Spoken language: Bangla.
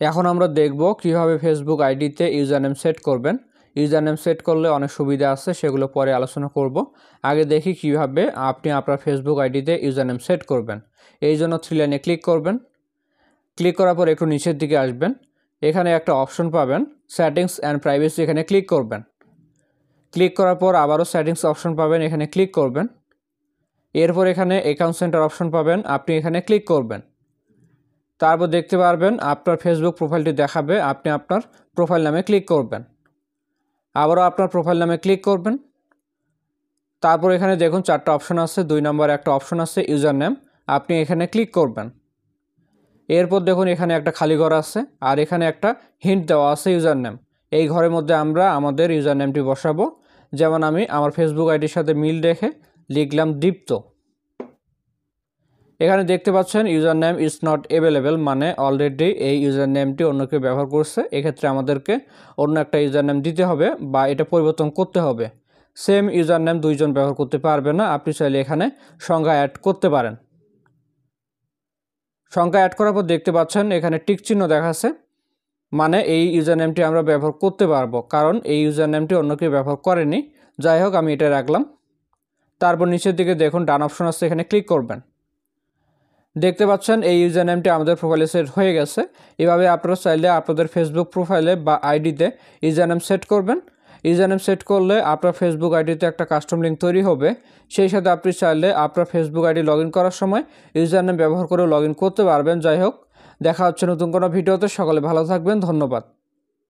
এখন আমরা দেখব কিভাবে ফেসবুক আইডিতে ইউজার নেম সেট করবেন। ইউজার নেম সেট করলে অনেক সুবিধা আছে, সেগুলো পরে আলোচনা করব। আগে দেখি কিভাবে আপনি আপনার ফেসবুক আইডিতে ইউজার নেম সেট করবেন। এই জন্য 3 লাইনে ক্লিক করবেন। ক্লিক করার পর একটু নিচের দিকে আসবেন, এখানে একটা অপশন পাবেন সেটিংস অ্যান্ড প্রাইভেসি, এখানে ক্লিক করবেন। ক্লিক করার পর আবারও সেটিংস অপশন পাবেন, এখানে ক্লিক করবেন। এরপর এখানে অ্যাকাউন্ট সেন্টার অপশন পাবেন, আপনি এখানে ক্লিক করবেন। তারপর দেখতে পারবেন আপনার ফেসবুক প্রোফাইলটি দেখাবে, আপনি আপনার প্রোফাইল নামে ক্লিক করবেন। আবারও আপনার প্রোফাইল নামে ক্লিক করবেন। তারপর এখানে দেখুন 4টা অপশন আছে, 2 নম্বরে একটা অপশন আছে ইউজার নেম, আপনি এখানে ক্লিক করবেন। এরপর দেখুন এখানে একটা খালি ঘর আছে, আর এখানে একটা হিন্ট দেওয়া আছে ইউজার নেম। এই ঘরের মধ্যে আমরা আমাদের ইউজার নেমটি বসাবো। যেমন আমি আমার ফেসবুক আইডির সাথে মিল রেখে লিখলাম দীপ্ত। এখানে দেখতে পাচ্ছেন user name is not available, মানে অলরেডি এই ইউজার নেমটি অন্য কেউ ব্যবহার করছে। এক্ষেত্রে আমাদেরকে অন্য একটা ইউজার নেম দিতে হবে বা এটা পরিবর্তন করতে হবে। সেম ইউজার নেম 2 জন ব্যবহার করতে পারবে না, আপনি চাইলে এখানে সংখ্যা অ্যাড করতে পারেন। সংখ্যা অ্যাড করার পর দেখতে পাচ্ছেন এখানে টিক চিহ্ন দেখাচ্ছে, মানে এই ইউজার নেমটি আমরা ব্যবহার করতে পারবো, কারণ এই ইউজার নেমটি অন্য কেউ ব্যবহার করেনি। যাই হোক, আমি এটা রাখলাম। তারপর নিচের দিকে দেখুন ডান অপশন আছে, এখানে ক্লিক করবেন। দেখতে পাচ্ছেন এই ইউজার নেমটি আমাদের প্রোফাইলে সেট হয়ে গেছে। এভাবে আপনারা চাইলে আপনাদের ফেসবুক প্রোফাইলে বা আইডিতে ইউজার নেম সেট করবেন। ইউজার নেম সেট করলে আপনার ফেসবুক আইডিতে একটা কাস্টম লিঙ্ক তৈরি হবে। সেই সাথে আপনি চাইলে আপনার ফেসবুক আইডি লগ ইন করার সময় ইউজার নেম ব্যবহার করে লগ ইন করতে পারবেন। যাই হোক, দেখা হচ্ছে নতুন কোনো ভিডিওতে। সকলে ভালো থাকবেন, ধন্যবাদ।